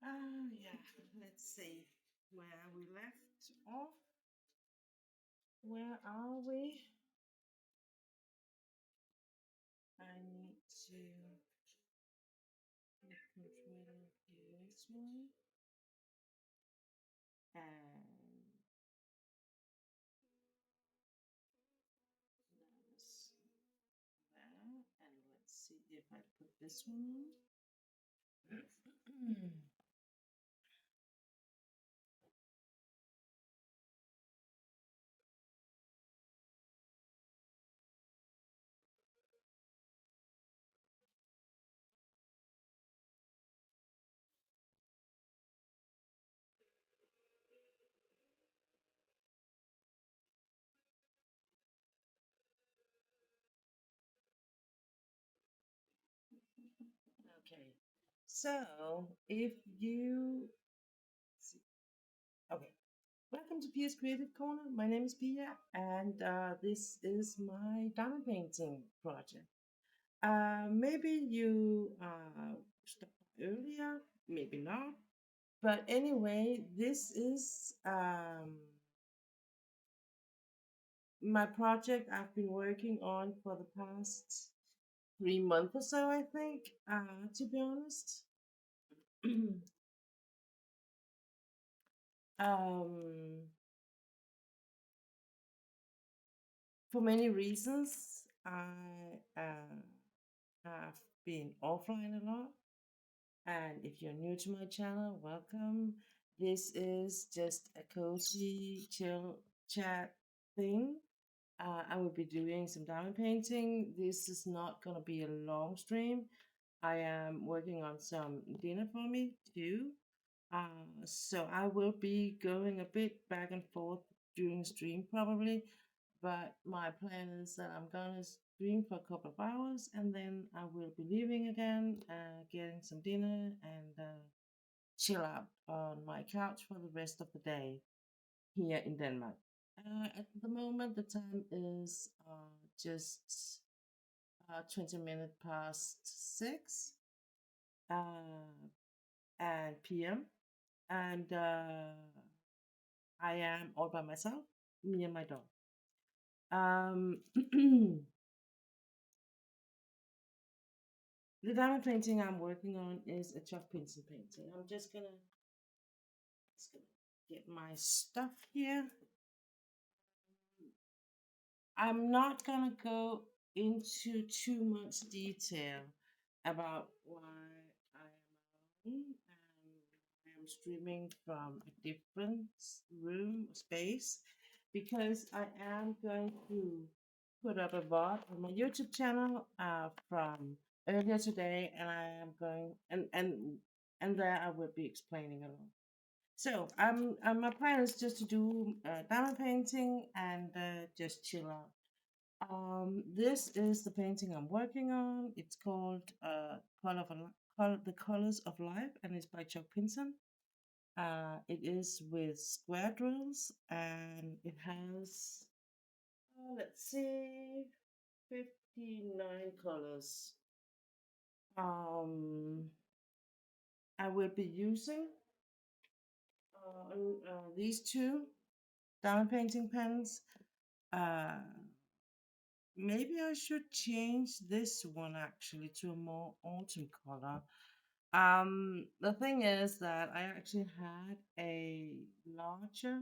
Yeah, let's see where we left off. Where are we? I need to control this one and that's there. And let's see if I put this one on. Okay. So if you okay, welcome to Pia's Creative Corner. My name is Pia, and this is my diamond painting project. Maybe you stopped by earlier, maybe not. But anyway, this is my project I've been working on for the past 3 months or so, I think, to be honest. um, for many reasons, I have been offline a lot. And if you're new to my channel, welcome. This is just a cozy, chill chat thing. I will be doing some diamond painting. This is not going to be a long stream. I am working on some dinner for me too. So I will be going a bit back and forth during stream probably, but my plan is that I'm gonna stream for a couple of hours and then I will be leaving again, getting some dinner and chill out on my couch for the rest of the day here in Denmark. At the moment, the time is just 20 minutes past 6 and p.m. And I am all by myself, me and my dog. The diamond painting I'm working on is a chalk pencil painting. Just gonna get my stuff here. I'm not gonna go into too much detail about why I am alone and I am streaming from a different room space because I am going to put up a VOD on my YouTube channel from earlier today, and I am going and there I will be explaining a lot. So my plan is just to do diamond painting and just chill out. This is the painting I'm working on. It's called The Colors of Life, and it's by Chuck Pinson. It is with square drills, and it has, let's see, 59 colors. Um, I will be using these two diamond painting pens. Uh, Maybe I should change this one actually to a more autumn color. The thing is that I actually had a larger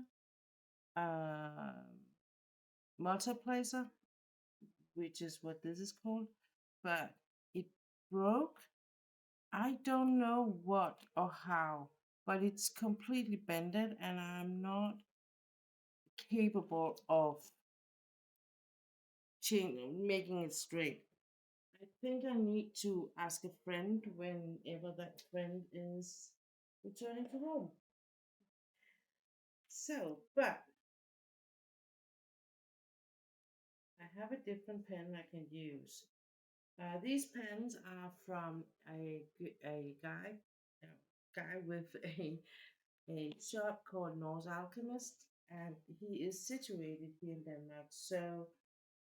uh, multiplacer, which is what this is called, but it broke. I don't know what or how, but it's completely bended, and I'm not capable of making it straight. I think I need to ask a friend whenever that friend is returning to home. So, but I have a different pen I can use. These pens are from a guy with a shop called Norse Alchemist, and he is situated here in Denmark. So,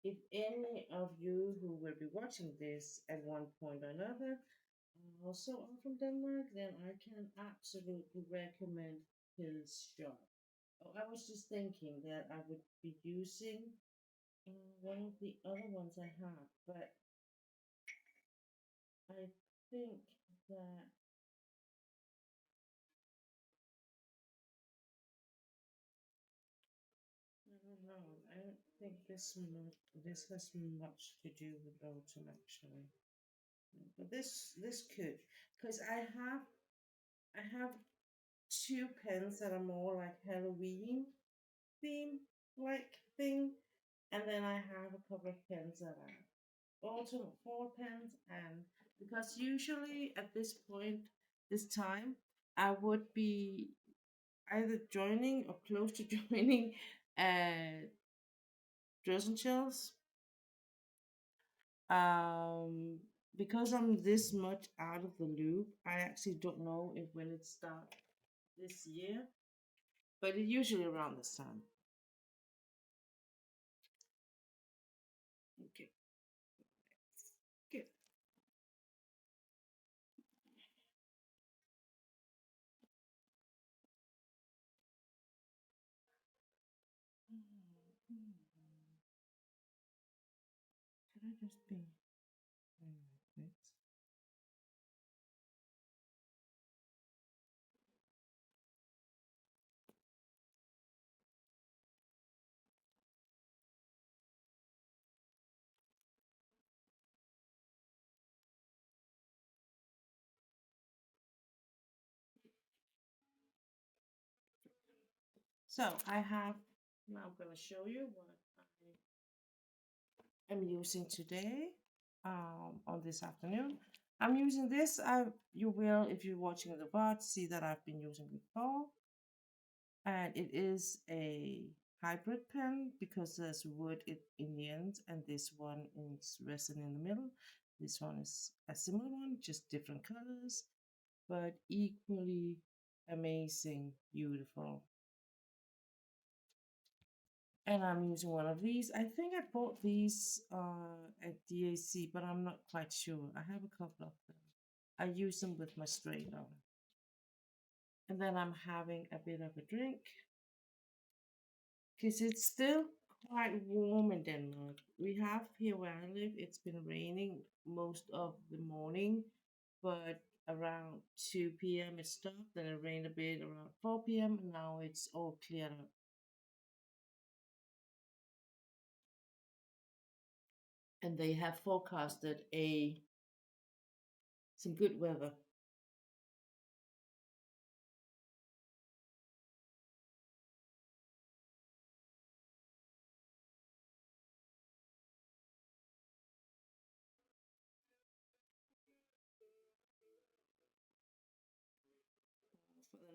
if any of you who will be watching this at one point or another also are from Denmark, then I can absolutely recommend his shop. Oh, I was just thinking that I would be using one of the other ones I have, but I think that I don't know. I don't think this has much to do with autumn actually, but this could, because I have two pens that are more like Halloween theme like thing, and then I have a couple of pens that are autumn fall pens, and because usually at this point, this time, I would be either joining or close to joining drills and chills. Um, because I'm this much out of the loop, I actually don't know if when it starts this year, but it's usually around this time. Okay, good. Should I just be doing like this? So I have, now I'm going to show you what I am using today on this afternoon. I'm using this. You will, if you're watching the VOD, see that I've been using before. And it is a hybrid pen because there's wood in the end, and this one is resin in the middle. This one is a similar one, just different colors, but equally amazing, beautiful. And I'm using one of these. I think I bought these at DAC, but I'm not quite sure. I have a couple of them. I use them with my straight on. And then I'm having a bit of a drink because it's still quite warm in Denmark. We have here where I live, it's been raining most of the morning, but around 2 p.m. it stopped, then it rained a bit around 4 p.m., and now it's all cleared up. And they have forecasted a some good weather.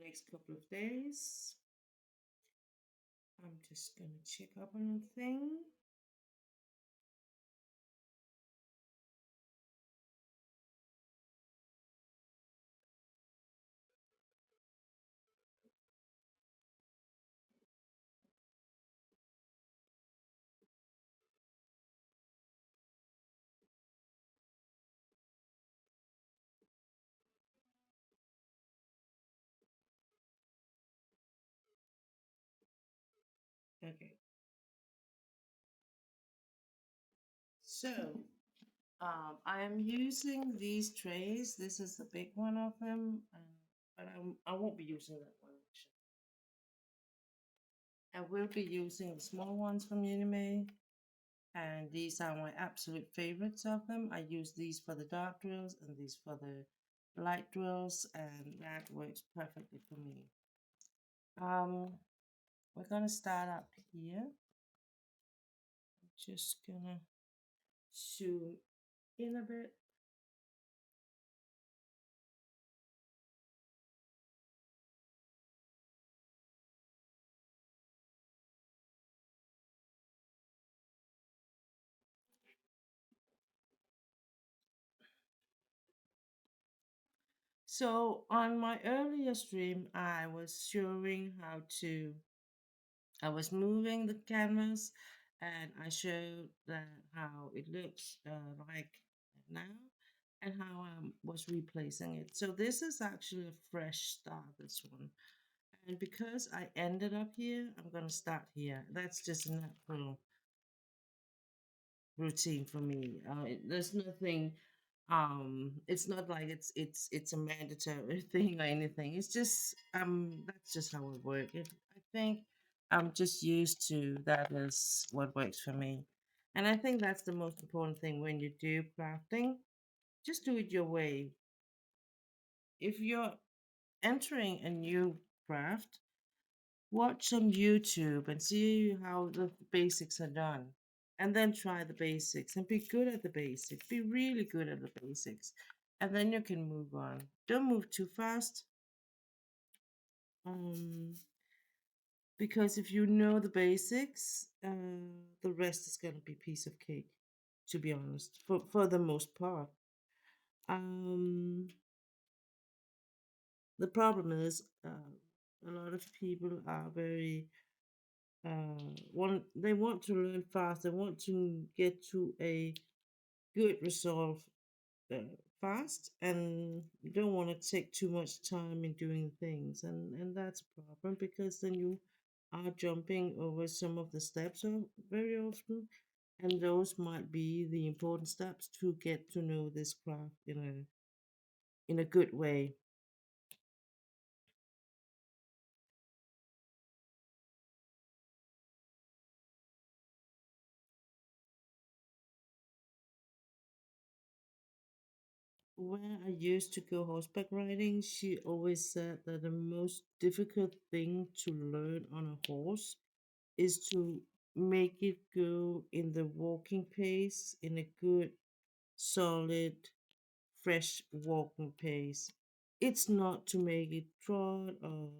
next couple of days. I'm just gonna check up on a thing. Okay. So, I am using these trays. This is the big one of them, but I won't be using that one actually. I will be using the small ones from Unimay, and these are my absolute favorites of them. I use these for the dark drills and these for the light drills, and that works perfectly for me. We're gonna start up here. I'm just gonna zoom in a bit. So on my earlier stream, I was showing how to, I was moving the canvas and I showed that how it looks like now and how I was replacing it. So this is actually a fresh start, this one. And because I ended up here, I'm going to start here. That's just a natural routine for me. There's nothing. It's not like it's a mandatory thing or anything. It's just that's just how it works. I think I'm just used to that is what works for me, and I think that's the most important thing when you do crafting. Just do it your way. If you're entering a new craft, watch some YouTube and see how the basics are done. And then try the basics and be good at the basics. Be really good at the basics. And then you can move on. Don't move too fast. Um, because if you know the basics, the rest is gonna be piece of cake, to be honest, for the most part. Um, the problem is a lot of people are very want they want to learn fast. They want to get to a good result fast, and you don't want to take too much time in doing things, and that's a problem because then you are jumping over some of the steps very often, and those might be the important steps to get to know this craft in a good way. When I used to go horseback riding, she always said that the most difficult thing to learn on a horse is to make it go in the walking pace, in a good, solid, fresh walking pace. It's not to make it trot or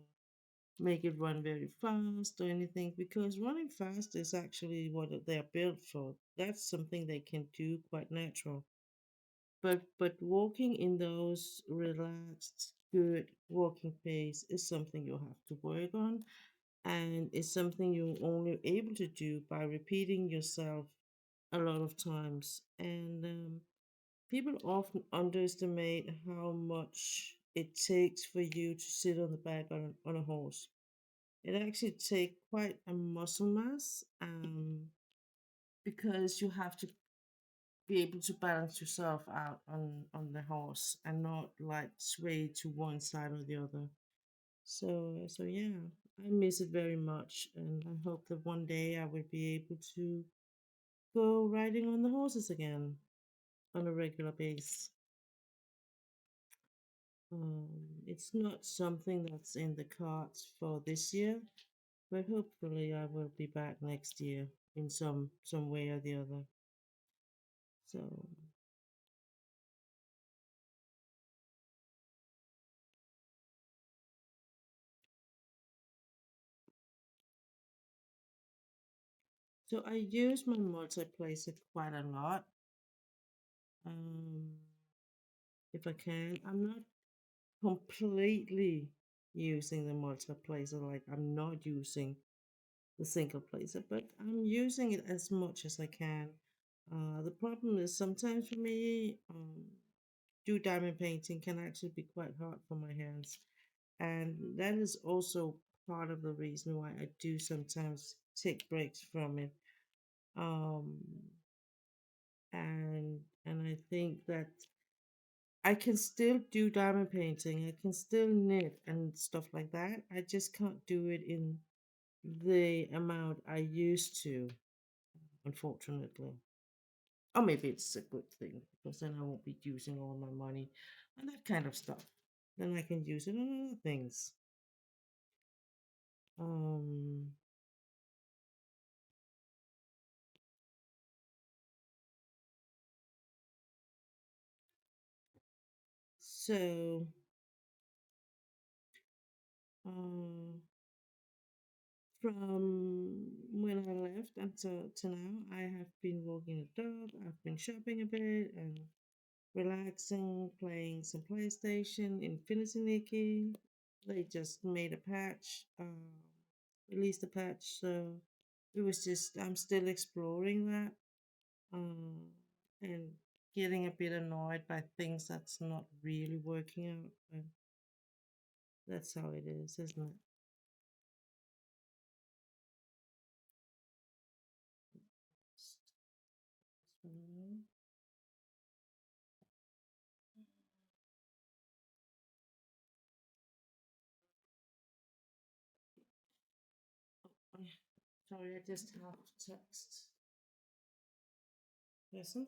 make it run very fast or anything, because running fast is actually what they're built for. That's something they can do quite natural. But walking in those relaxed, good walking pace is something you have to work on, and it's something you're only able to do by repeating yourself a lot of times. And people often underestimate how much it takes for you to sit on the back on a horse. It actually takes quite a muscle mass, because you have to be able to balance yourself out on the horse and not like sway to one side or the other. So yeah, I miss it very much, and I hope that one day I will be able to go riding on the horses again on a regular basis. It's not something that's in the cards for this year, but hopefully I will be back next year in some way or the other. So So I use my multiplacer quite a lot. Um, if I can, I'm not completely using the multiplacer. Like I'm not using the single placer, but I'm using it as much as I can. The problem is sometimes for me, do diamond painting can actually be quite hard for my hands, and that is also part of the reason why I do sometimes take breaks from it. Um, and I think that I can still do diamond painting. I can still knit and stuff like that. I just can't do it in the amount I used to, unfortunately. Or maybe it's a good thing because then I won't be using all my money on that kind of stuff. Then I can use it on other things. Um, so uh, from when I left until to now, I have been walking the dog. I've been shopping a bit and relaxing, playing some PlayStation, Infinity Nikki. They just made a patch, released a patch, so it was just I'm still exploring that, and getting a bit annoyed by things that's not really working out. But that's how it is, isn't it? Sorry, I just have to text. Listen.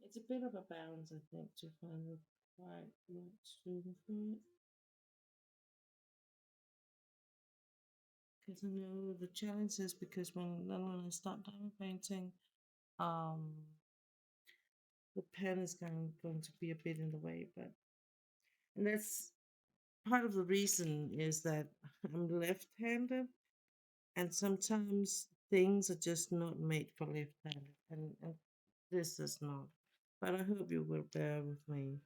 It's a bit of a balance, I think, to find the right student for it. Because I know the challenge is because when I start diamond painting, um, the pen is going to be a bit in the way. But and that's part of the reason is that I'm left-handed, and sometimes things are just not made for left-handed, and this is not. But I hope you will bear with me,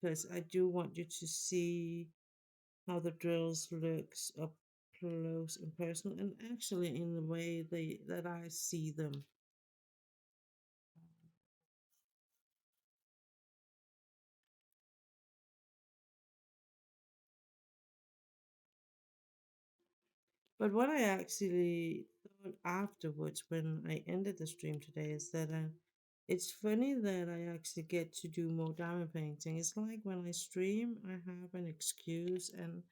because I do want you to see how the drills looks up close and personal, and actually in the way they that I see them. But what I actually thought afterwards when I ended the stream today is that it's funny that I actually get to do more diamond painting. It's like when I stream, I have an excuse and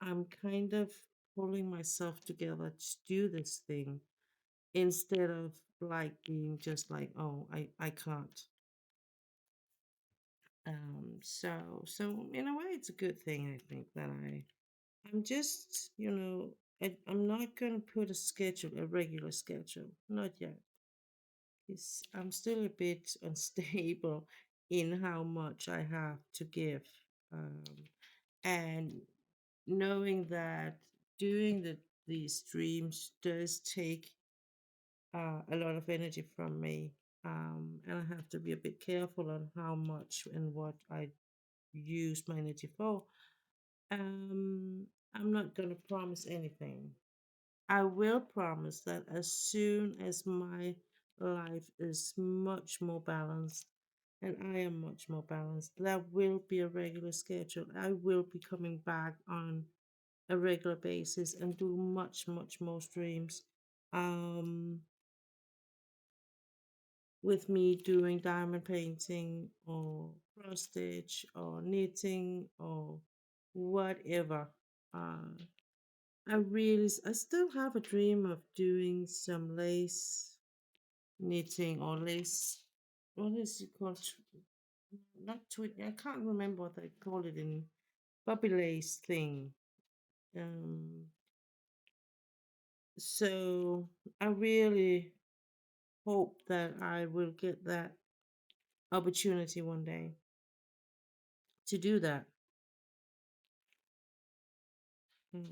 I'm kind of pulling myself together to do this thing instead of like being just like, oh, I can't. So in a way, it's a good thing. I think that I'm just, I'm not gonna put a schedule, a regular schedule, not yet. I'm still a bit unstable in how much I have to give, um, and knowing that doing these streams does take a lot of energy from me, and I have to be a bit careful on how much and what I use my energy for. Um, I'm not gonna promise anything. I will promise that as soon as my life is much more balanced and I am much more balanced, there will be a regular schedule. I will be coming back on a regular basis and do much, much more streams. Um, with me doing diamond painting or cross stitch or knitting or whatever. Uh, I still have a dream of doing some lace knitting or lace. What is it called? Not twin. I can't remember what they call it in puppy lace thing. Um, so I really hope that I will get that opportunity one day to do that. Mm.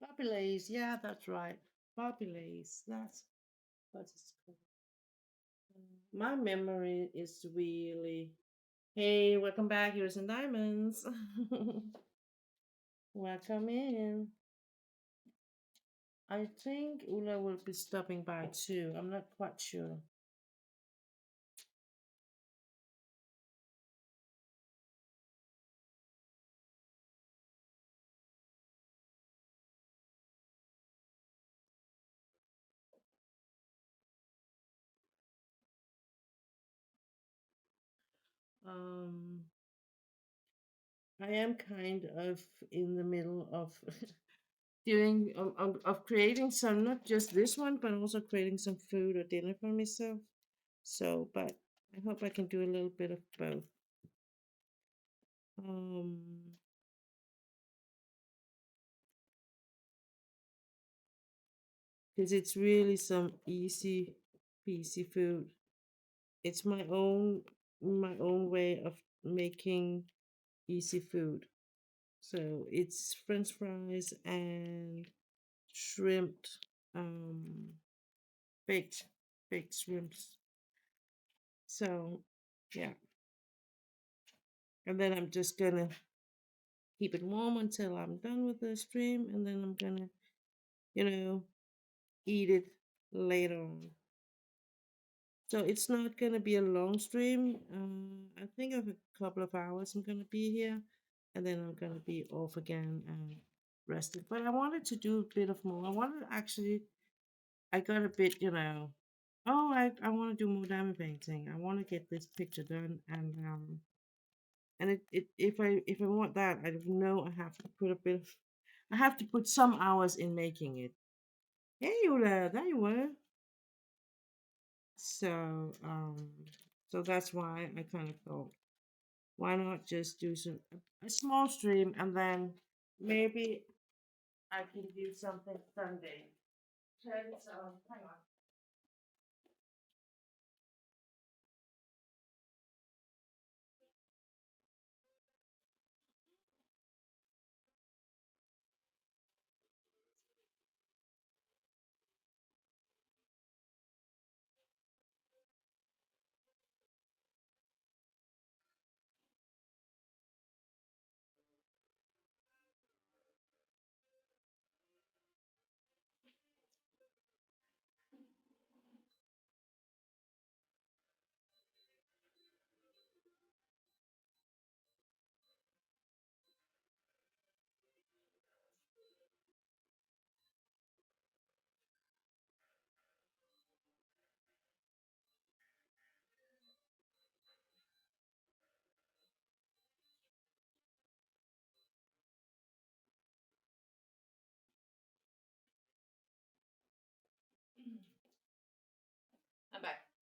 Puppy lace, yeah, that's right. Puppy lace, that's what it's called. My memory is really. Hey, welcome back, Heroes and Diamonds. Welcome in. I think Ula will be stopping by too. I'm not quite sure. Um, I am kind of in the middle of doing of creating some, not just this one, but also creating some food or dinner for myself. So, but I hope I can do a little bit of both. Um, because it's really some easy peasy food. It's my own way of making easy food. So it's French fries and shrimp, um, baked baked shrimps. So yeah, and then I'm just gonna keep it warm until I'm done with the stream, and then I'm gonna, you know, eat it later on. So it's not gonna be a long stream. I think of a couple of hours I'm gonna be here, and then I'm gonna be off again and rested. But I wanted to do a bit of more. I wanted actually. I got a bit, Oh, I want to do more diamond painting. I want to get this picture done, and if I want that, I know I have to put a bit of. I have to put some hours in making it. Hey, Ula, there you were. So, so that's why I kind of thought, why not just do a small stream and then maybe I can do something Sunday. Hang on.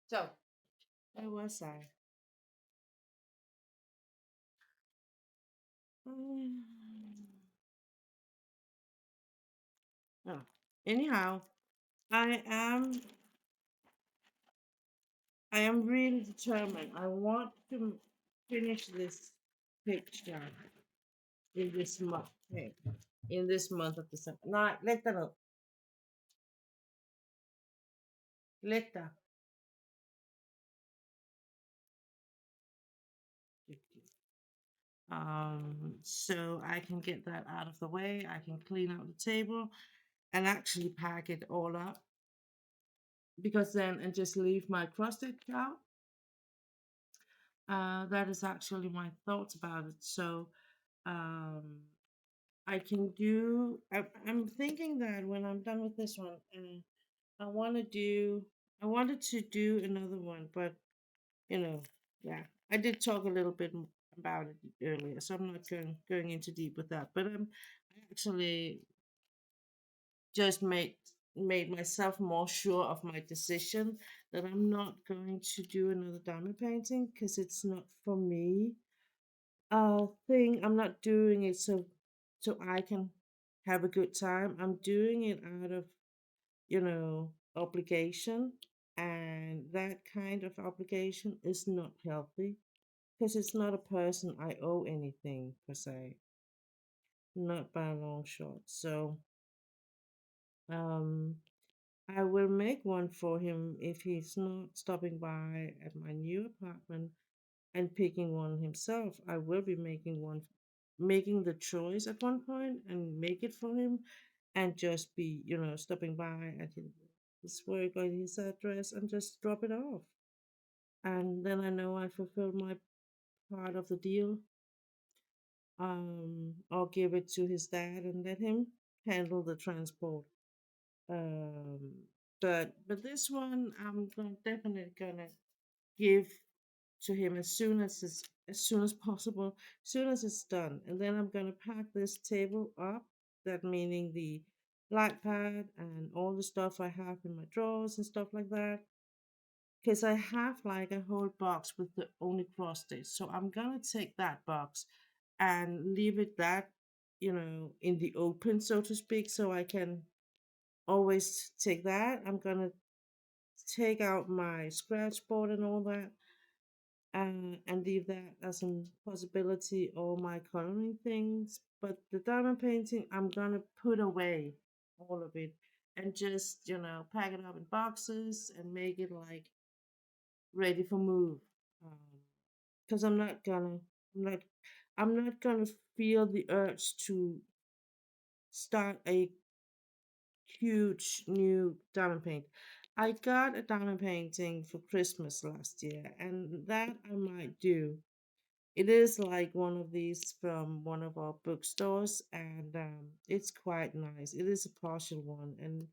So, where was I? Mm. Oh. Anyhow, I am I am really determined. I want to finish this picture in this month. Okay. In this month of December. No, lettera. Letter. So I can get that out of the way. I can clean out the table and actually pack it all up because then and just leave my crusted out. That is actually my thoughts about it. So um, I can do. I'm thinking that when I'm done with this one, I want to do. I wanted to do another one, but you know, yeah, I did talk a little bit about it earlier, so I'm not going into deep with that. But I actually just made myself more sure of my decision that I'm not going to do another diamond painting because it's not for me. Thing I'm not doing it so I can have a good time. I'm doing it out of obligation, and that kind of obligation is not healthy because it's not a person I owe anything per se, not by a long shot. So um I will make one for him if he's not stopping by at my new apartment and picking one himself. I will be making one, making the choice at one point and make it for him and just be, stopping by at his work or his address and just drop it off. And then I know I fulfilled my part of the deal. I'll give it to his dad and let him handle the transport. Um, but this one definitely gonna give to him as soon as possible, as soon as it's done, and then I'm gonna pack this table up. That meaning the light pad and all the stuff I have in my drawers and stuff like that. Because I have like a whole box with the only cross stitch, so I'm gonna take that box and leave it that in the open, so to speak, so I can always take that. I'm gonna take out my scratch board and all that and leave that as a possibility or my coloring things. But the diamond painting, I'm gonna put away all of it and just pack it up in boxes and make it like ready for move. Because I'm not, I'm not gonna feel the urge to start a huge new diamond paint. I got a diamond painting for Christmas last year, and that I might do. It is like one of these from one of our bookstores, and it's quite nice. It is a partial one, and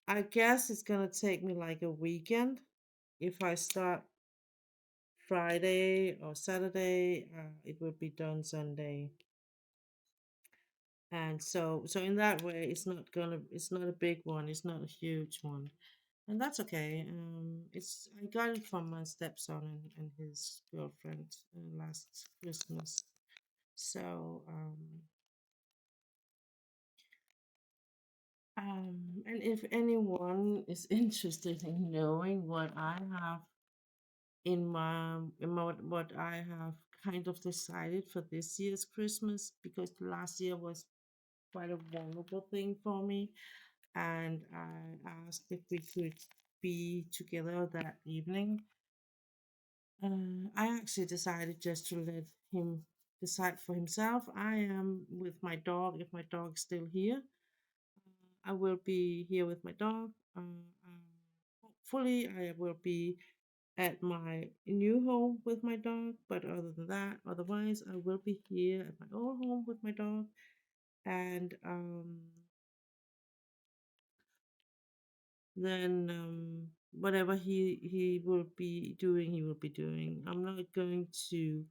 I guess it's gonna take me like a weekend if I start Friday or Saturday. It will be done Sunday, and so in that way, it's not a big one. It's not a huge one, and that's okay. It's I got it from my stepson and his girlfriend last Christmas. So and if anyone is interested in knowing what I have what I have kind of decided for this year's Christmas, because last year was quite a vulnerable thing for me, and I asked if we could be together that evening. I actually decided just to let him decide for himself. I am with my dog if my dog's still here. I will be here with my dog. Hopefully, I will be at my new home with my dog. But other than that, otherwise, I will be here at my old home with my dog. And then whatever he will be doing, he will be doing. I'm not going to,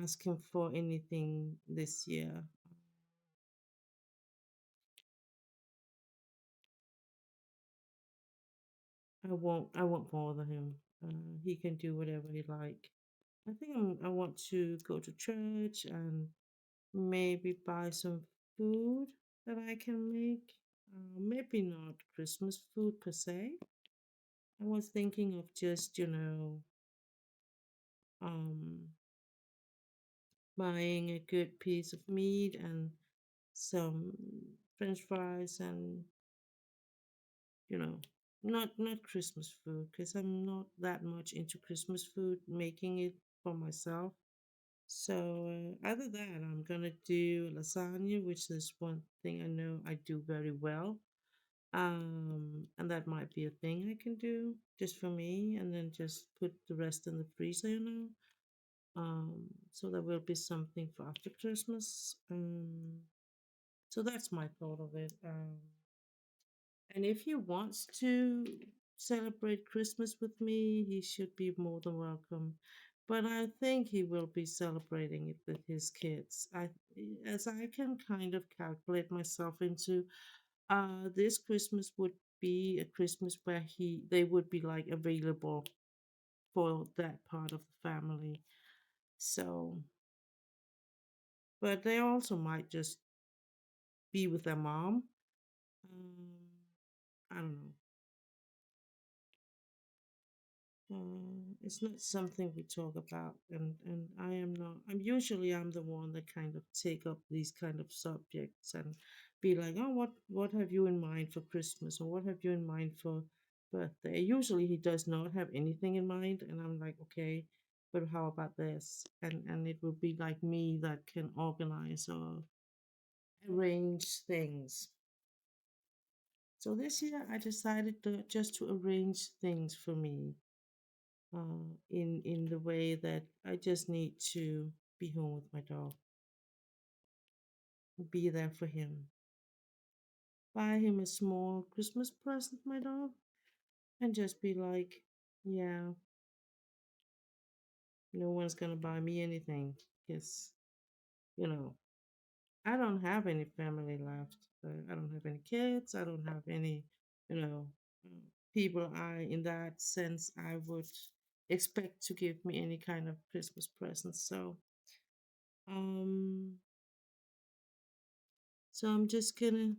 ask him for anything this year. I won't bother him. He can do whatever he like. I want to go to church and maybe buy some food that I can make. Maybe not Christmas food per se. I was thinking of just, um, buying a good piece of meat and some French fries and, you know, not Christmas food because I'm not that much into Christmas food, making it for myself. So other than I'm gonna do lasagna, which is one thing I know I do very well. And that might be a thing I can do just for me, and then just put the rest in the freezer, so there will be something for after Christmas. So that's my thought of it. And if he wants to celebrate Christmas with me, he should be more than welcome. But I think he will be celebrating it with his kids. As I can kind of calculate myself into, this Christmas would be a Christmas where they would be like available for that part of the family. So, but they also might just be with their mom. I don't know. It's not something we talk about, and I am not. I'm the one that kind of take up these kind of subjects and be like, oh, what have you in mind for Christmas, or what have you in mind for birthday? Usually he does not have anything in mind, and I'm like, okay, but how about this? And it will be like me that can organize or arrange things. So this year I decided to arrange things for me, in the way that I just need to be home with my dog, be there for him, buy him a small Christmas present, my dog, and just be like, yeah, no one's gonna buy me anything because you know I don't have any family left. I don't have any kids. I don't have any, you know, mm, people in that sense I would expect to give me any kind of Christmas present. Um, so I'm just gonna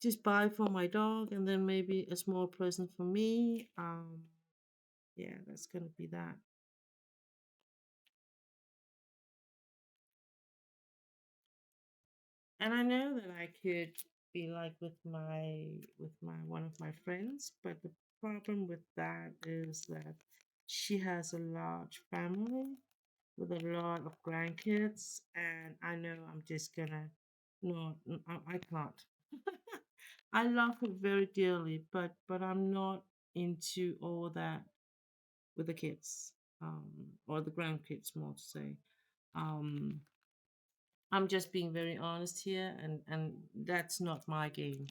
just buy for my dog and then maybe a small present for me. Yeah, that's gonna be that. And I know that I could be like with my one of my friends, but the problem with that is that she has a large family with a lot of grandkids, and I know I'm just gonna not. I can't. I love her very dearly, but I'm not into all that with the kids, or the grandkids, more to say. Um, I'm just being very honest here, and that's not my game.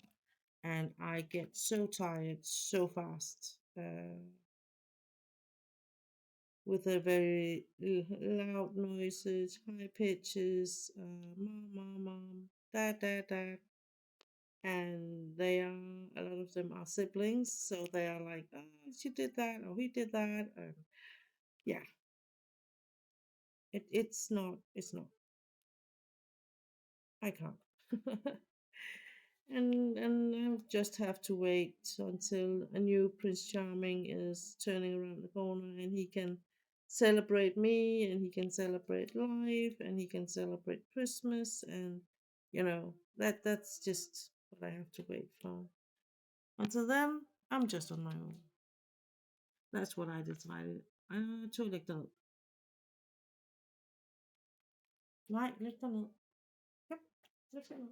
And I get so tired so fast, with the very loud noises, high pitches, mom, mom, mom, dad, dad, dad. And they are, a lot of them are siblings, so they are like, oh, she did that, or he did that. And yeah, it's not, I can't. And I just have to wait until a new Prince Charming is turning around the corner, and he can celebrate me, and he can celebrate life, and he can celebrate Christmas, and that's just what I have to wait for. Until then, I'm just on my own. That's what I decided. To little. Right, little. Yep, little.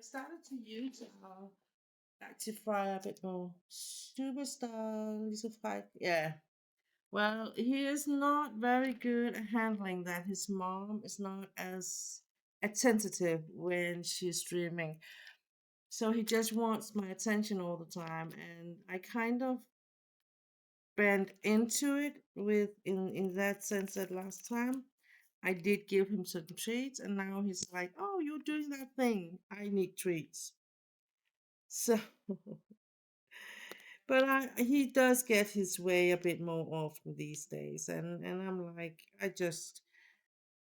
started to use like to fry a bit more superstar little fry. Yeah. Well, he is not very good at handling that. His mom is not as attentive when she's streaming. So he just wants my attention all the time. And I kind of bent into it with in that sense that last time I did give him some treats and now he's like, "Oh, you're doing that thing. I need treats." So but he does get his way a bit more often these days, and I'm like, I just,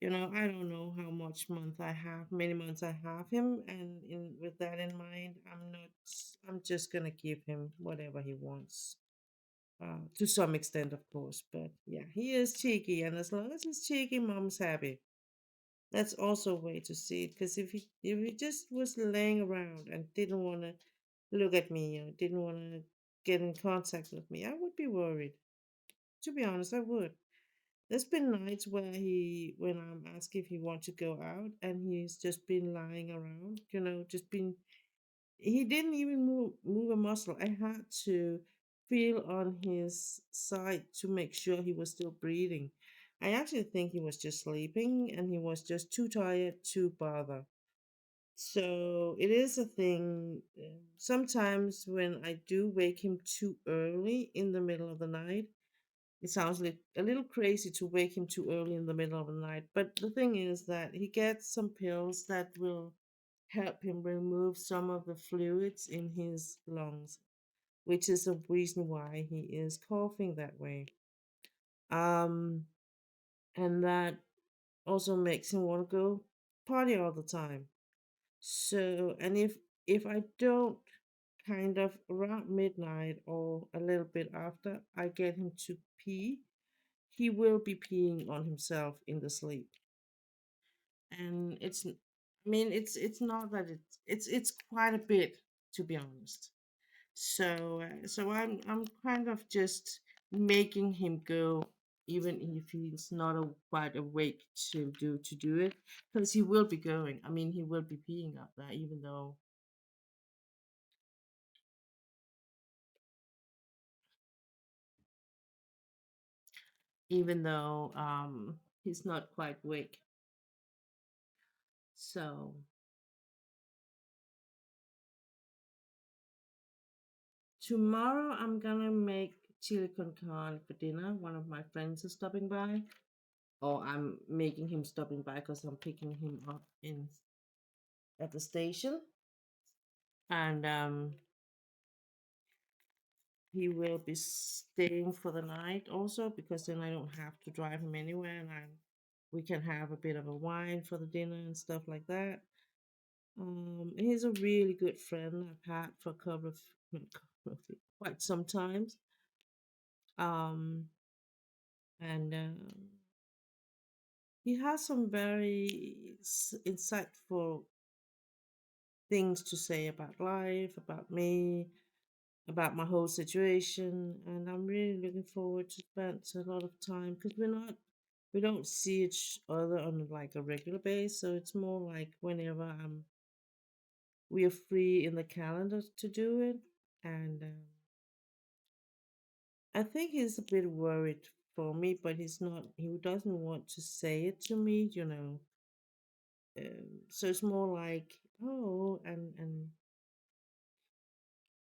I don't know how much month I have, many months I have him, and with that in mind, I'm just gonna give him whatever he wants, to some extent, of course. But yeah, he is cheeky, and as long as he's cheeky, mom's happy. That's also a way to see it, because if he just was laying around and didn't want to look at me or didn't want to get in contact with me, I would be worried. To be honest, I would. There's been nights where when I'm asked if he wants to go out, and he's just been lying around, just been. He didn't even move a muscle. I had to feel on his side to make sure he was still breathing. I actually think he was just sleeping, and he was just too tired to bother. So it is a thing. Sometimes when I do wake him too early in the middle of the night, it sounds like a little crazy to wake him too early in the middle of the night. But the thing is that he gets some pills that will help him remove some of the fluids in his lungs, which is the reason why he is coughing that way. Um, and that also makes him want to go party all the time. So, and if I don't kind of around midnight or a little bit after I get him to pee, he will be peeing on himself in the sleep. And I mean, it's not that it's quite a bit, to be honest. So I'm kind of just making him go, even if he's not quite awake to do it, because he will be going. I mean, he will be peeing up there, even though he's not quite awake. So tomorrow I'm gonna make chili con carne for dinner. One of my friends is stopping by, or I'm making him stopping by because I'm picking him up in at the station, and he will be staying for the night also, because then I don't have to drive him anywhere, and we can have a bit of a wine for the dinner and stuff like that. He's a really good friend I've had for a couple of quite some times. Um, and he has some very insightful things to say about life, about me, about my whole situation, and I'm really looking forward to spend a lot of time, because we don't see each other on like a regular basis, so it's more like whenever we are free in the calendar to do it, and I think he's a bit worried for me, but he's not. He doesn't want to say it to me. So it's more like, oh, and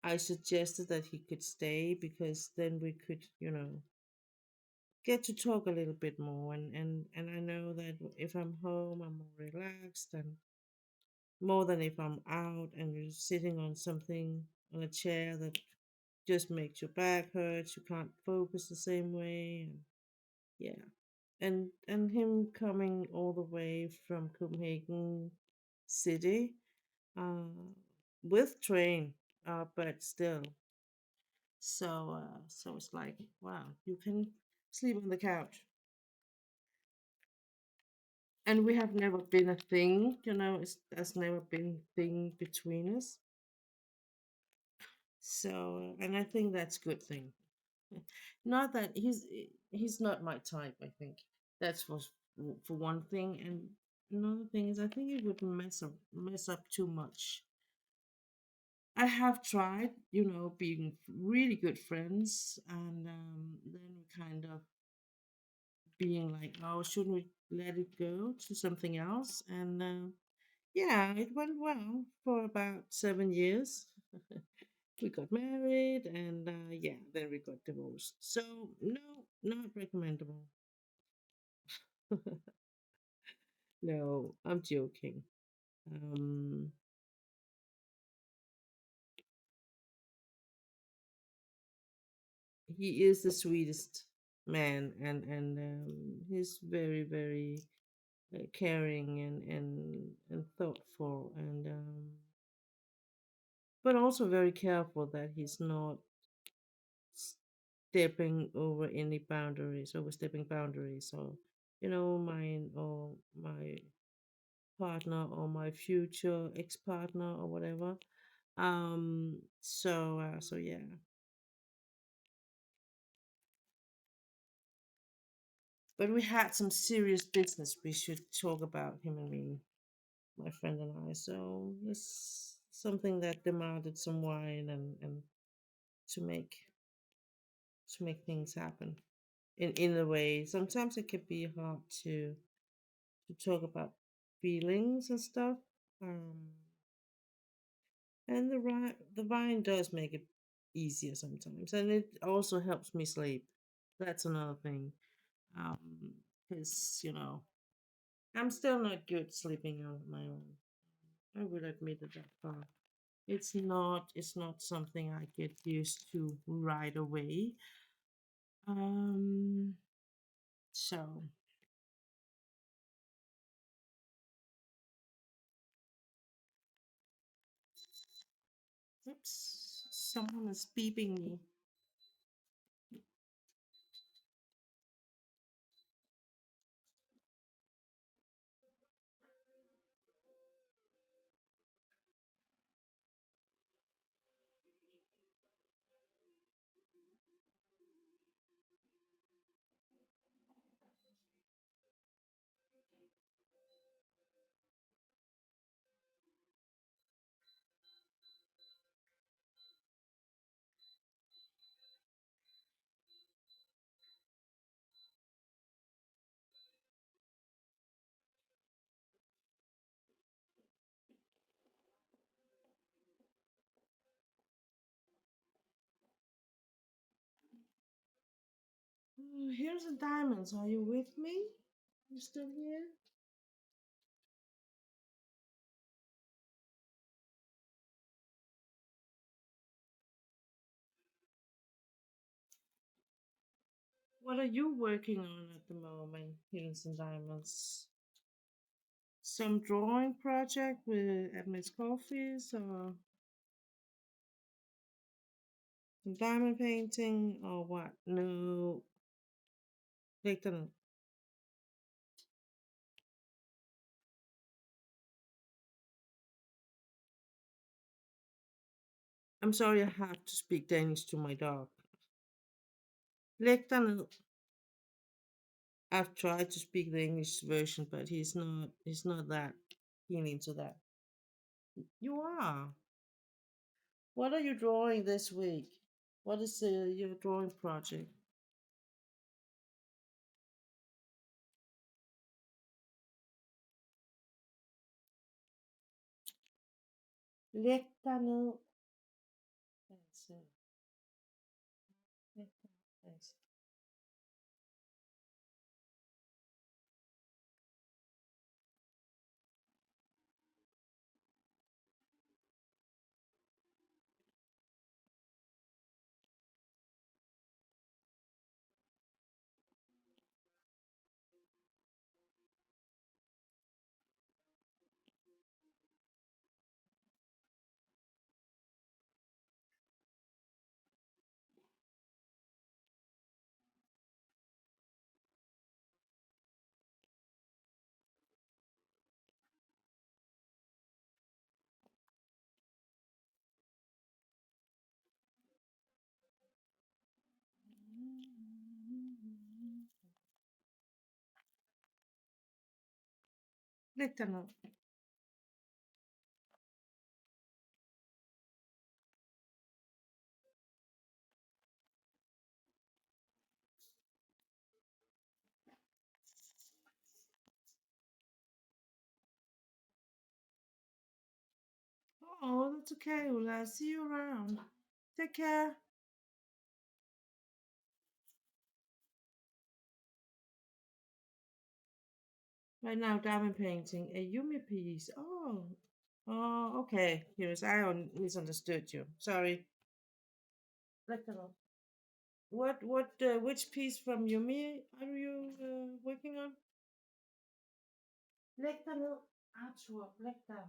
I suggested that he could stay, because then we could, get to talk a little bit more, and I know that if I'm home, I'm more relaxed, and more than if I'm out and you're sitting on something, on a chair that just makes your back hurt. You can't focus the same way, and yeah. And him coming all the way from Copenhagen city, uh with train, but still. So it's like, wow, you can sleep on the couch. And we have never been a thing, there's never been a thing between us. So, and I think that's a good thing. Not that he's not my type, I think. That's for one thing. And another thing is, I think it would mess up too much. I have tried, being really good friends, and then we kind of being like, oh, shouldn't we let it go to something else? And yeah, it went well for about 7 years. We got married, and yeah, then we got divorced. So, no, not recommendable. No, I'm joking. Um, he is the sweetest man, and he's very, very caring and thoughtful, and but also very careful that he's not stepping over any boundaries, overstepping boundaries, or mine or my partner or my future ex-partner or whatever. So yeah. But we had some serious business we should talk about, him and me, my friend and I. So it's something that demanded some wine and to make things happen. In a way, sometimes it can be hard to talk about feelings and stuff. Um, and the wine does make it easier sometimes, and it also helps me sleep. That's another thing. Um, because I'm still not good sleeping on my own. I will admit it that far. It's not something I get used to right away. Um, so oops, someone is beeping me. Oh, here's the diamonds. Are you with me? You still here? What are you working on at the moment, Hills and Diamonds? Some drawing project with at Miss Coffee's, or some diamond painting, or what? No, Lecton. I'm sorry, I have to speak Danish to my dog. Lecton. I've tried to speak the English version, but he's not that keen into that. You are. What are you drawing this week? What is your drawing project? Læg dig ned. Altså, læg dig. Altså. Læg dig ned. it's okay, Ula. See you around. Take care. Right now, diamond painting a Yumi piece. Oh, okay. Yes, misunderstood you. Sorry. Let that off. Which piece from Yumi are you working on? Leg the little artwork, leg down.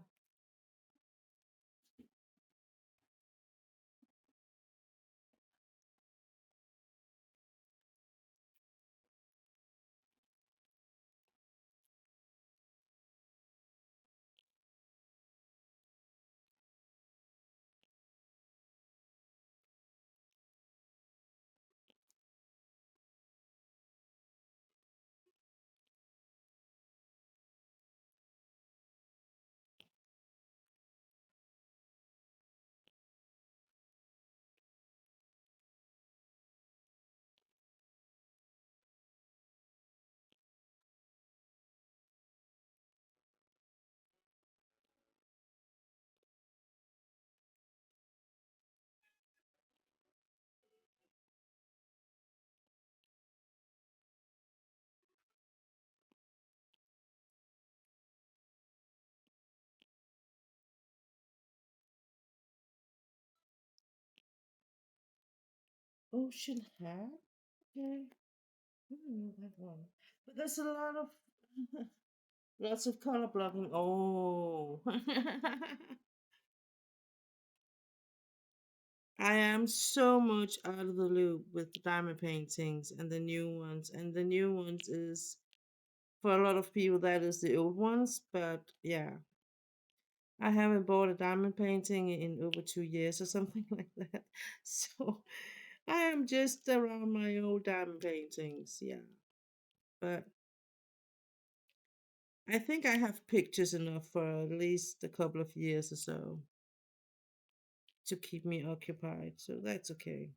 Ocean hat. Okay, I don't know that one. But there's a lot of lots of color blocking. Oh, I am so much out of the loop with the diamond paintings and the new ones. And the new ones is for a lot of people that is the old ones. But yeah, I haven't bought a diamond painting in over 2 years or something like that. So I am just around my old diamond paintings. Yeah, but I think I have pictures enough for at least a couple of years or so to keep me occupied. So that's okay.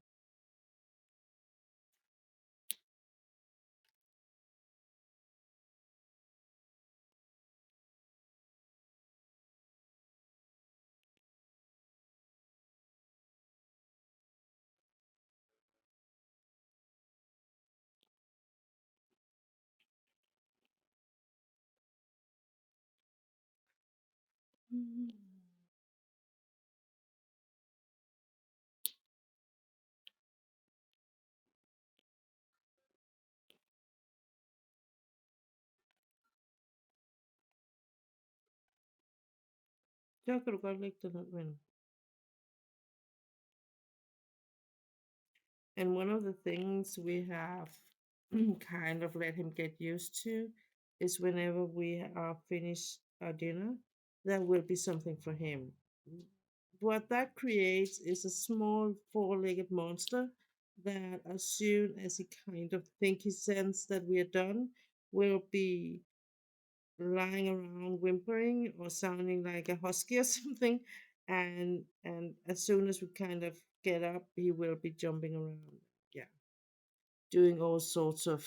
Mm. Jag kan godt lægge den ned, ven. And one of the things we have kind of let him get used to is whenever we are finished our dinner, there will be something for him. What that creates is a small four-legged monster that as soon as he kind of think he sense that we are done, will be lying around whimpering or sounding like a husky or something. And as soon as we kind of get up, he will be jumping around. Yeah, doing all sorts of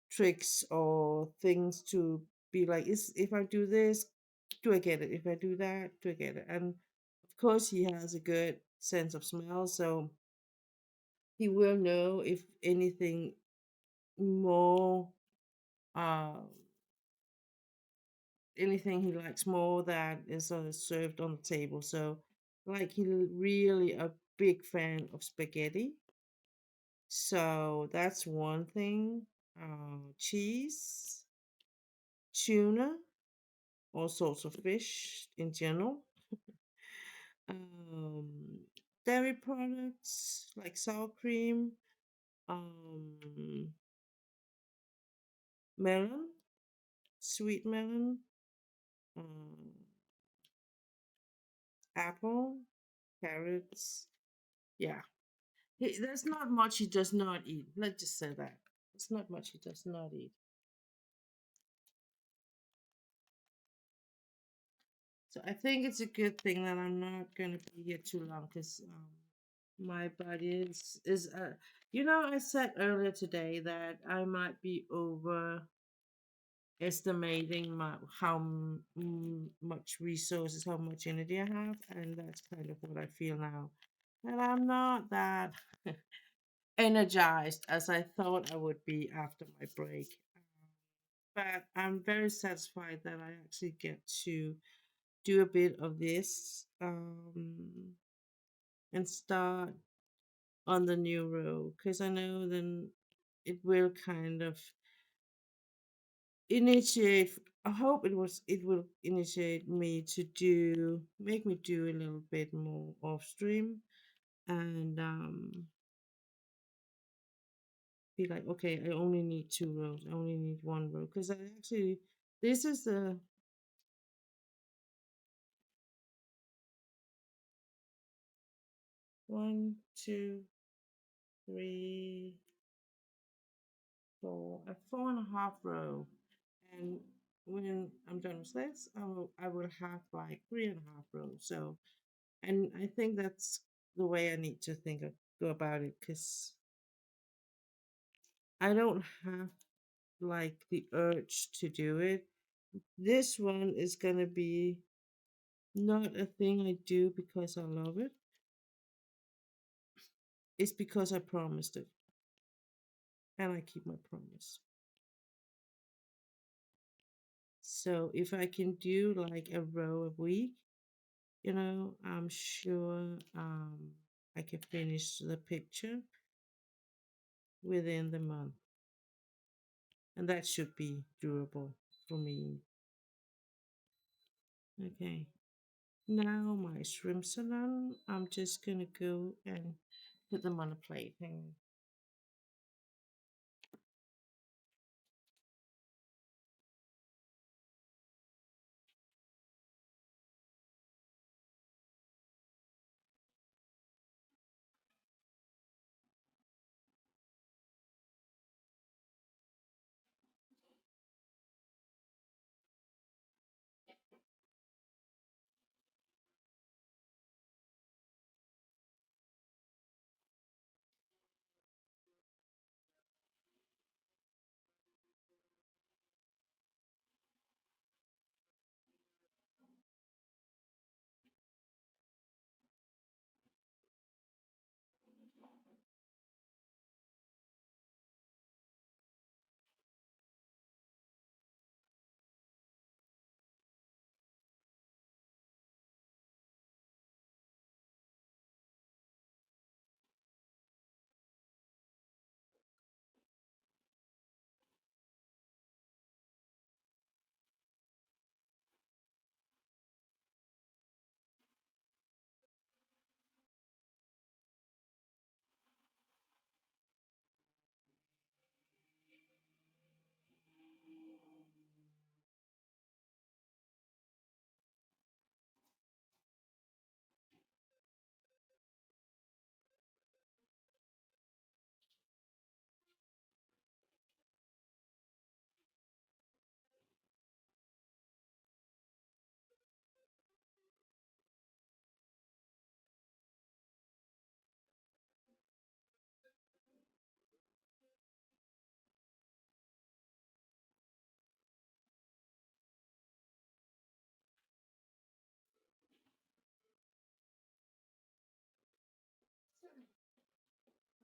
tricks or things to be like, is if I do this, do I get it? If I do that, do I get it? And of course, he has a good sense of smell, so he will know if anything more, uh, anything he likes more that is served on the table. So, like, he really a big fan of spaghetti. So that's one thing. Cheese, tuna, all sorts of fish in general. Um, Dairy products like sour cream, um, melon, sweet melon, um, apple, carrots. Yeah, there's not much he does not eat. Let's just say that. There's not much he does not eat. So I think it's a good thing that I'm not going to be here too long because my body is. You know, I said earlier today that I might be over estimating much resources, how much energy I have, and that's kind of what I feel now. And I'm not that energized as I thought I would be after my break. But I'm very satisfied that I actually get to do a bit of this and start on the new road because I know then it will kind of initiate. I hope it will initiate me to make me do a little bit more off stream and be like, okay, I only need two rows. I only need one row because I actually this is the one, two, three, a 4.5 row, and when I'm done with this, I will have like 3.5 rows. So, and I think that's the way I need to go about it because I don't have like the urge to do it. This one is gonna be not a thing I do because I love it. It's because I promised it, and I keep my promise. So if I can do like a row a week, I'm sure I can finish the picture within the month, and that should be doable for me. Okay, now my shrimps are done. I'm just gonna go and put them on a plate. Hang on.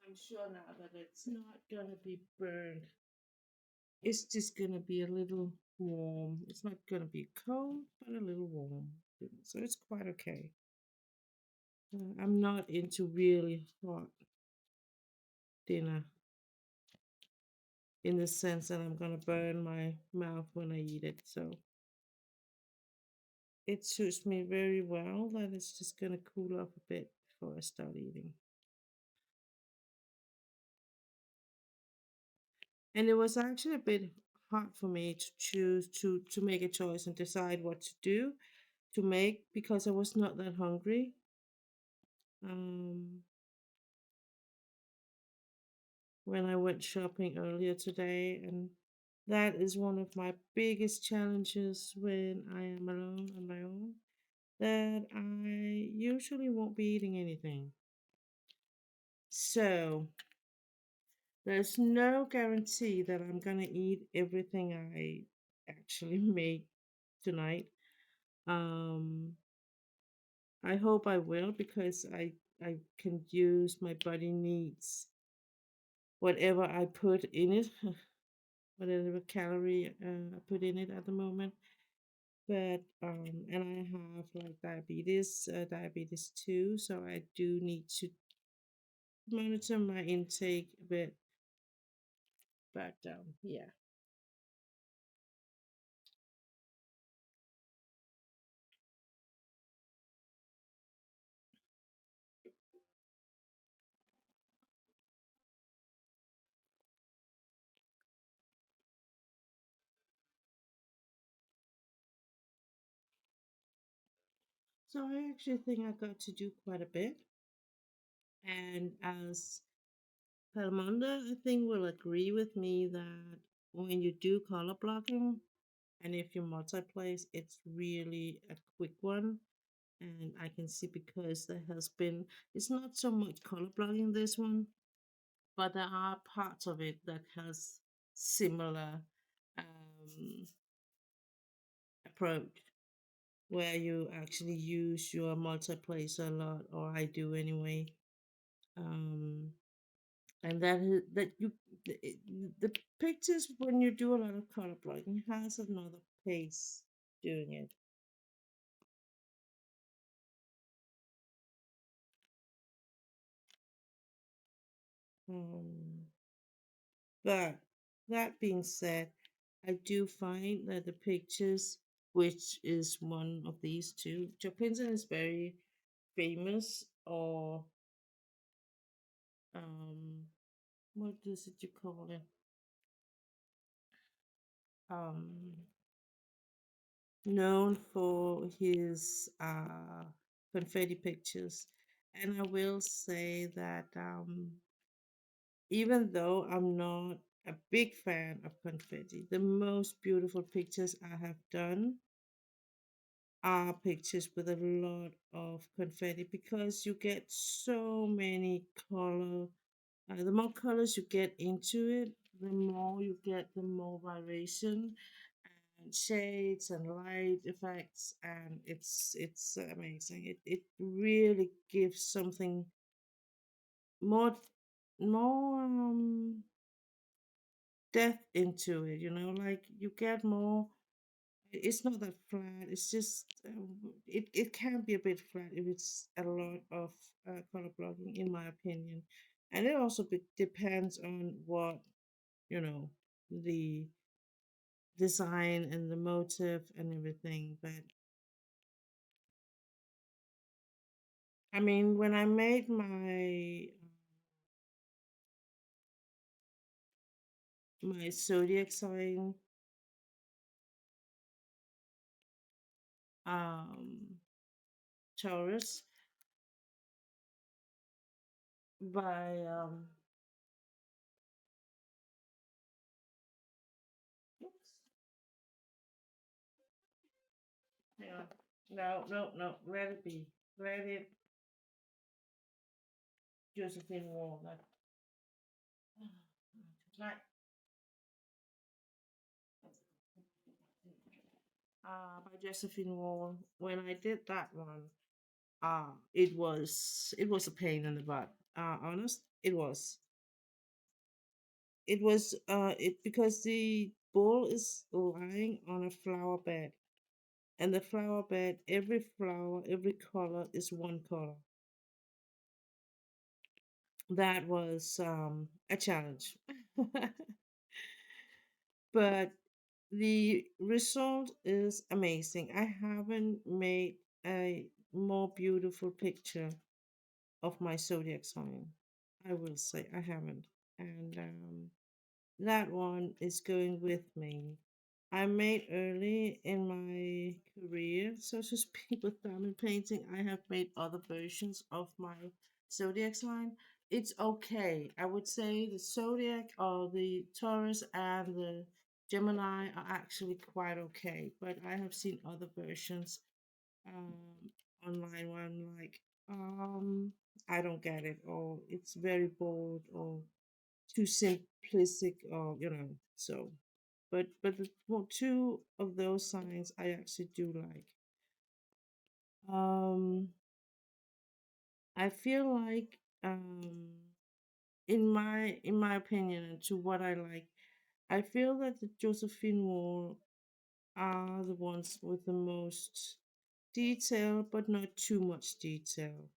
I'm sure now that it's not gonna be burned. It's just gonna be a little warm. It's not gonna be cold, but a little warm. So it's quite okay. I'm not into really hot dinner in the sense that I'm gonna burn my mouth when I eat it. So it suits me very well that it's just gonna cool off a bit before I start eating. And it was actually a bit hard for me to choose to make a choice and decide what to do to make because I was not that hungry. Um, when I went shopping earlier today, and that is one of my biggest challenges when I am alone on my own. That I usually won't be eating anything. So there's no guarantee that I'm gonna eat everything I actually make tonight. Um, I hope I will because I can use my body needs whatever I put in it, whatever calorie I put in it at the moment. But and I have like diabetes too, so I do need to monitor my intake a bit. But yeah. So I actually think I got to do quite a bit. And as Palmonda, I think will agree with me that when you do color blocking and if you multiplace, it's really a quick one. And I can see because there has been, it's not so much color blocking this one, but there are parts of it that has similar um, approach where you actually use your multiplacer a lot, or I do anyway. Um, and that you the, the pictures when you do a lot of color blocking has another pace doing it. Um, but that being said, I do find that the pictures, which is one of these two, Joe Pinson is very famous, or um, what is it you call it? Um, known for his confetti pictures. And I will say that even though I'm not a big fan of confetti, the most beautiful pictures I have done are pictures with a lot of confetti because you get so many color. The more colors you get into it, the more you get, the more variation and shades and light effects, and it's amazing. It really gives something more more depth into it. You know, like you get more. It's not that flat. It's just it can be a bit flat if it's a lot of color blocking, in my opinion, and it also depends on what you know the design and the motive and everything. But I mean, when I made my zodiac sign um Taurus by oops, hang on. No, let it be. Let it Josephine Wall. Like by Josephine Wall. When I did that one, it was a pain in the butt. Honest, it because the bull is lying on a flower bed, and the flower bed, every flower, every color is one color. That was a challenge, but the result is amazing. I haven't made a more beautiful picture of my zodiac sign. I will say I haven't. And that one is going with me. I made early in my career, so to speak, with diamond painting. I have made other versions of my zodiac sign. It's okay. I would say the zodiac or the Taurus and the Gemini are actually quite okay, but I have seen other versions um, online where I'm like, I don't get it, or it's very bold, or too simplistic, or so. but well, two of those signs I actually do like. Um, I feel like in my opinion and to what I like, I feel that the Josephine Wall are the ones with the most detail, but not too much detail.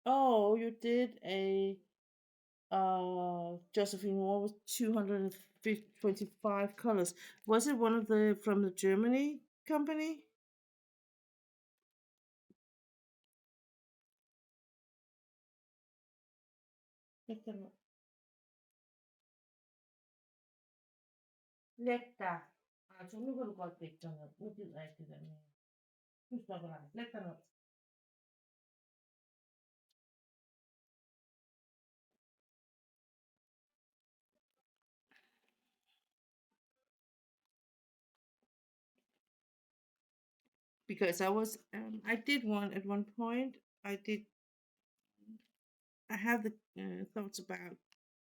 Oh, you did a Josephine Wall with 225 colors. Was it one of the from the Germany company? Lägg den, læg dig. Altså, nu kan du godt lægge dig ned. Nu gider jeg ikke det der mere. Nu stopper dig. Læg dig ned. Because I did one at one point. I did, I have the thoughts about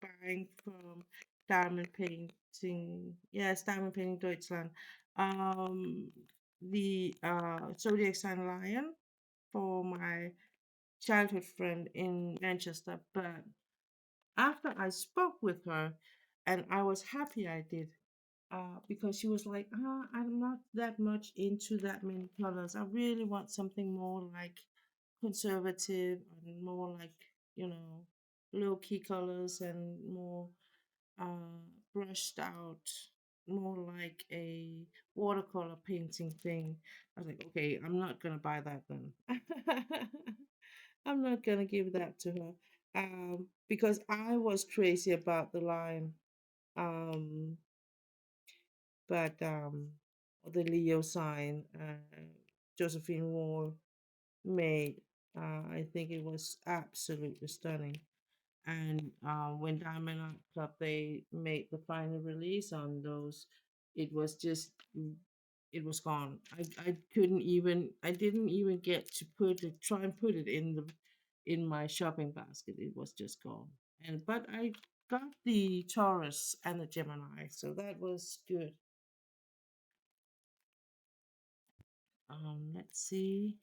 buying from Diamond Painting. Yes, Diamond Painting Deutschland. Um, the zodiac sign lion for my childhood friend in Manchester. But after I spoke with her, and I was happy I did, because she was like, I'm not that much into that many colors. I really want something more like conservative and more like, you know, low key colors and more brushed out, more like a watercolor painting thing. I was like, okay, I'm not gonna buy that then. I'm not gonna give that to her. Because I was crazy about the line. Um, but the Leo sign, Josephine Wall made, I think it was absolutely stunning. And when Diamond Art Club they made the final release on those, it was just it was gone. I didn't even get to try and put it in my shopping basket. It was just gone. And but I got the Taurus and the Gemini, so that was good. Let's see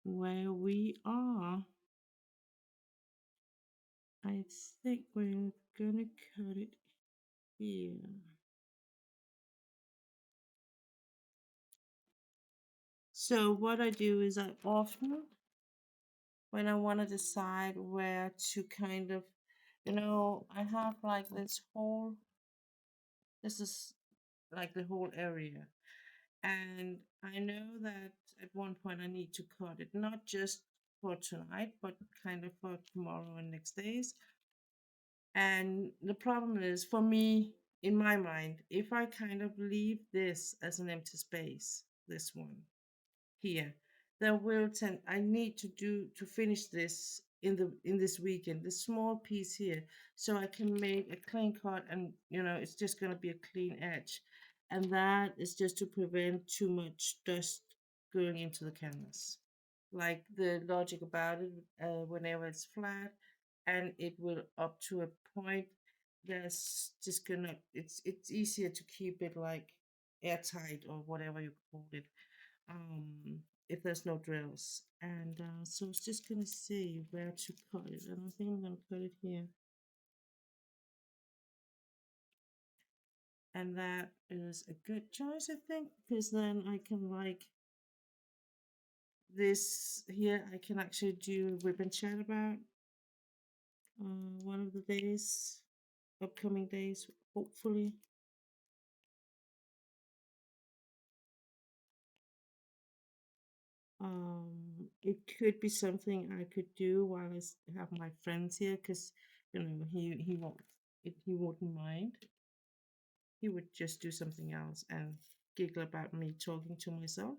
where we are. I think we're gonna cut it here. So what I do is I often, when I want to decide where to kind of, I have like this is like the whole area. And I know that at one point I need to cut it, not just for tonight, but kind of for tomorrow and next days. And the problem is for me, in my mind, if I kind of leave this as an empty space, this one, here, there will tend I need to finish this in this weekend, this small piece here, so I can make a clean cut, and it's just gonna be a clean edge. And that is just to prevent too much dust going into the canvas. Like the logic about it, whenever it's flat and it will up to a point, there's just gonna it's easier to keep it like airtight or whatever you call it, if there's no drills. And so it's just gonna see where to cut it. And I think I'm gonna cut it here. And that is a good choice, I think, because then I can like this here, I can actually do a ribbon chat about one of the days, upcoming days, hopefully. It could be something I could do while have my friends here, because he won't he wouldn't mind. He would just do something else and giggle about me talking to myself,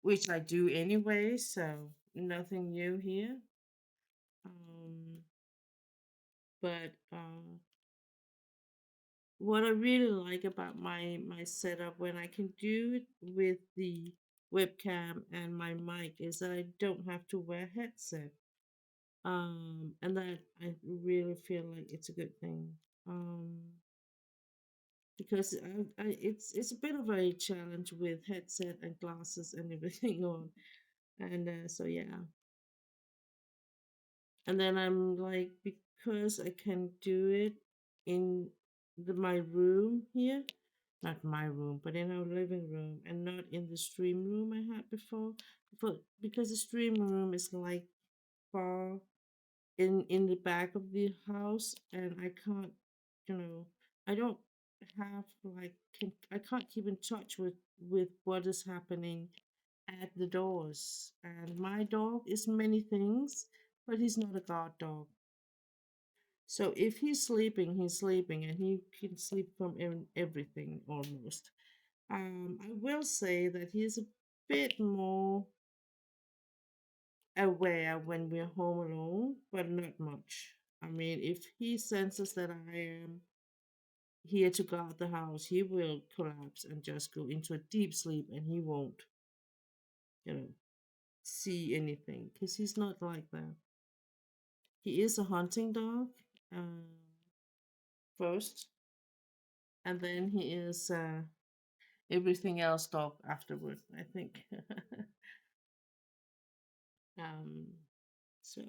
which I do anyway, so nothing new here. Um, but what I really like about my setup when I can do it with the webcam and my mic is that I don't have to wear headset. And that I really feel like it's a good thing. Um, because it's a bit of a challenge with headset and glasses and everything on, and so yeah. And then I'm like, because I can do it in my room here, not my room, but in our living room, and not in the stream room I had before. But because the stream room is like far in the back of the house, and I can't, you know, I don't have like I can't keep in touch with what is happening at the doors. And my dog is many things, but he's not a guard dog. So if he's sleeping, and he can sleep from everything almost. I will say that he's a bit more aware when we're home alone, but not much. I mean, if he senses that I am here to guard the house, he will collapse and just go into a deep sleep, and he won't, you know, see anything because he's not like that. He is a hunting dog, um, first, and then he is everything else dog afterward, I think. um, so,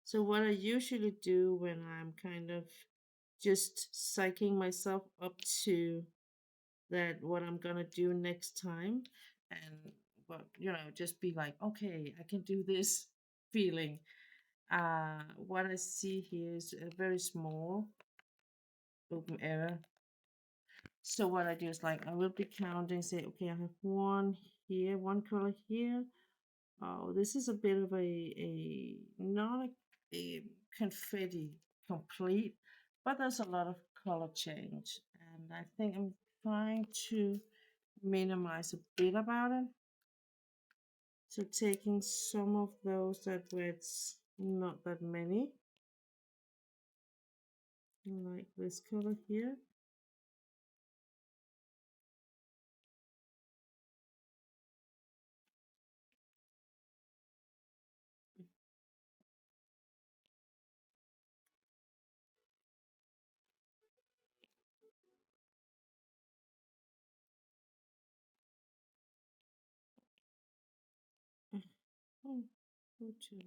so what I usually do when I'm kind of just psyching myself up to that what I'm gonna do next time, and but just be like, okay, I can do this feeling. What I see here is a very small open area. So what I do is like I will be counting, say, okay, I have one here, one color here. Oh, this is a bit of a not a confetti complete, but there's a lot of color change, and I think I'm trying to minimize a bit about it. So taking some of those that where it's not that many, like this color here. Oh, go to.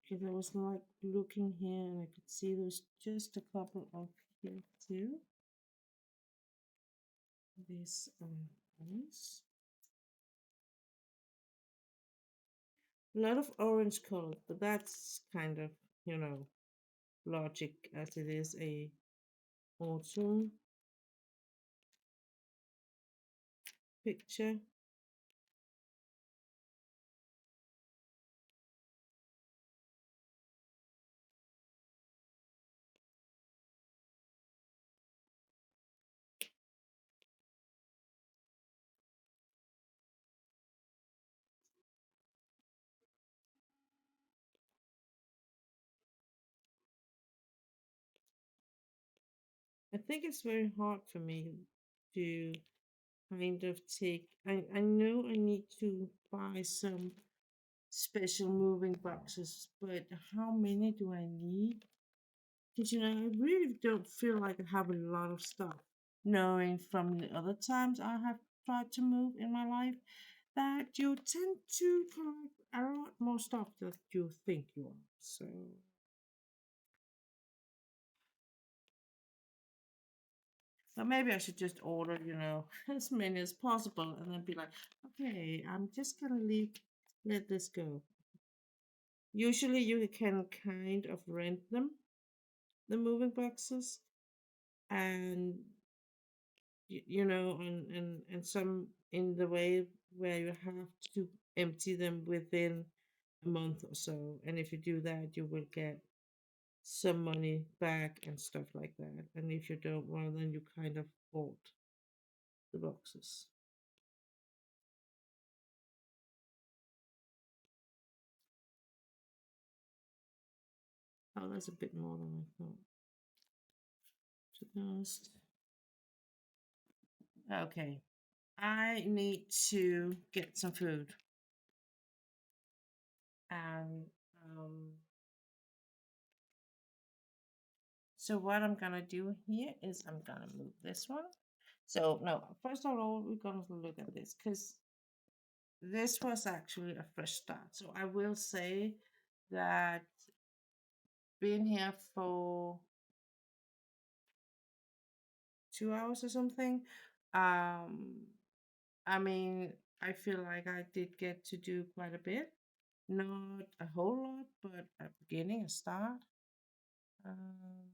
Because I was like looking here and I could see there's just a couple of here too. These ones. A lot of orange color, but that's kind of, you know, logic as it is a autumn picture. I think it's very hard for me to kind of take. I know I need to buy some special moving boxes, but how many do I need? Because I really don't feel like I have a lot of stuff. Knowing from the other times I have tried to move in my life that you tend to collect a lot more stuff than you think you are. So, so maybe I should just order, as many as possible, and then be like, okay, I'm just gonna let this go. Usually, you can kind of rent them, the moving boxes, and and some in the way where you have to empty them within a month or so. And if you do that, you will get some money back and stuff like that. And if you don't, well, then you kind of fault. the boxes. Oh, that's a bit more than I thought. Just okay. I need to get some food, and so what I'm gonna do here is I'm gonna move this one. So no, first of all, we're gonna look at this because this was actually a fresh start. So I will say that being here for 2 hours or something, um, I mean, I feel like I did get to do quite a bit. Not a whole lot, but a beginning, a start. Um,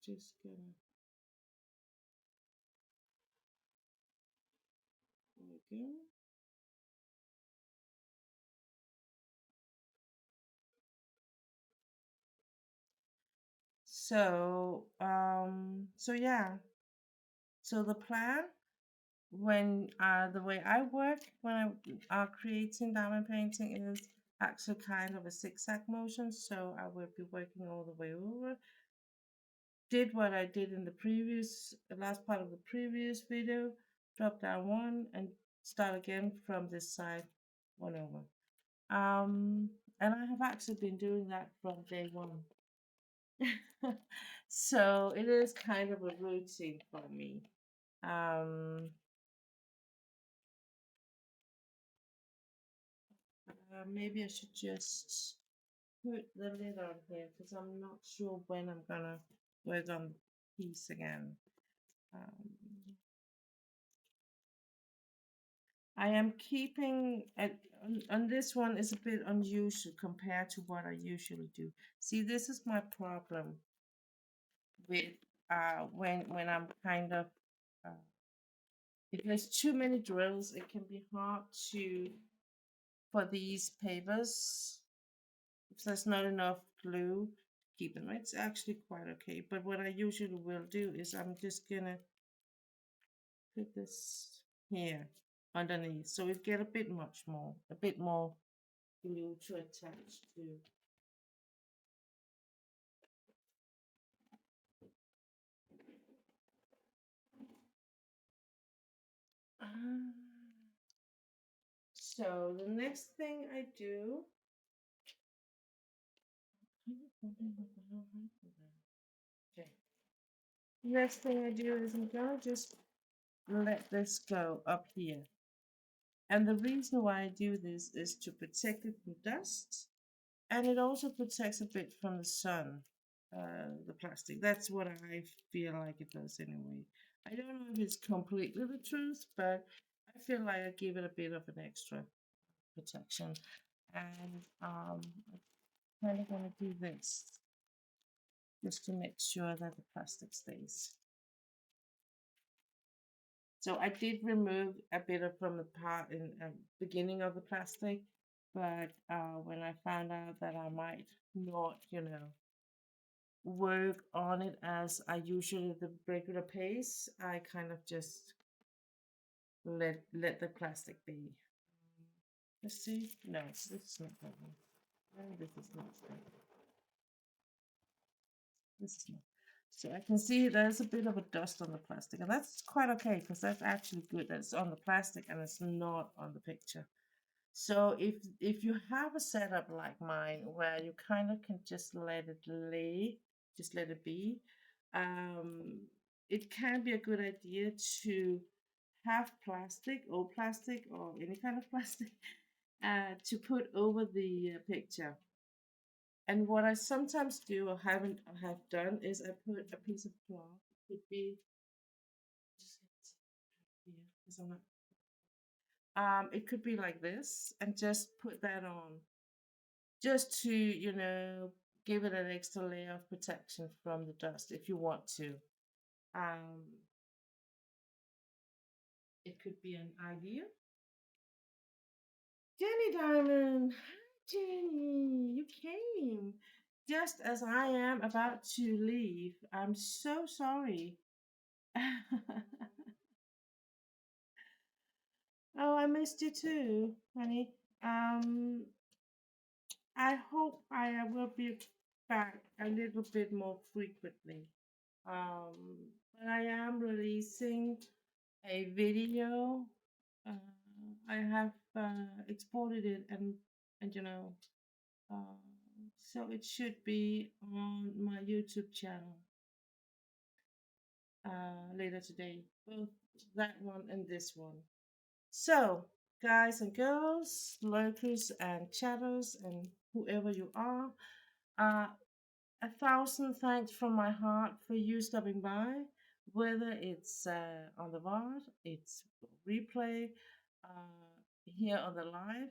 just gonna, there we go. So yeah. So the plan when the way I work when I creating diamond painting is actually kind of a zigzag motion. So I will be working all the way over. Did what I did in the previous last part of the previous video, drop down one and start again from this side, one over. And I have actually been doing that from day one. So it is kind of a routine for me. Um, Maybe I should just put the lid on here because I'm not sure when I'm gonna work on the piece again. Um, I am keeping on this one is a bit unusual compared to what I usually do. See, this is my problem with when I'm kind of if there's too many drills, it can be hard to for these papers if there's not enough glue to keep them. It's actually quite okay. But what I usually will do is I'm just gonna put this here underneath so it get a bit more glue to attach to. Um, so the next thing I do, okay. Next thing I do is I'm gonna just let this go up here. And the reason why I do this is to protect it from dust, and it also protects a bit from the sun, the plastic. That's what I feel like it does anyway. I don't know if it's completely the truth, but I feel like I give it a bit of an extra protection. And I'm kind of going to do this just to make sure that the plastic stays. So I did remove a bit of from the part in beginning of the plastic, but when I found out that I might not, work on it as I usually the regular pace, I kind of just let the plastic be. Let's see. No, this is not that one. No, this is not that one. This is not. So I can see there's a bit of a dust on the plastic, and that's quite okay because that's actually good that it's on the plastic and it's not on the picture. So if you have a setup like mine where you kind of can just let it lay, just let it be, um, it can be a good idea to have plastic or plastic or any kind of plastic to put over the picture. And what I sometimes do or haven't have done is I put a piece of cloth. It could be just here because I'm not. It could be like this, and just put that on, just to give it an extra layer of protection from the dust if you want to. Um, it could be an idea. Jenny Diamond, Jenny, you came just as I am about to leave. I'm so sorry. Oh, I missed you too, honey. Um, I hope I will be back a little bit more frequently. But I am releasing a video. Uh, I have exported it and uh, so it should be on my YouTube channel later today. Both that one and this one. So, guys and girls, lurkers and chatters, and whoever you are, uh, a thousand thanks from my heart for you stopping by, whether it's on the VOD, it's replay, here on the live.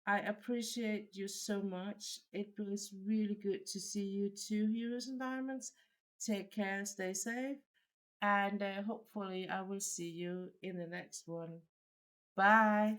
I appreciate you so much. It was really good to see you too, Heroes and Diamonds. Take care, stay safe, and hopefully, I will see you in the next one. Bye.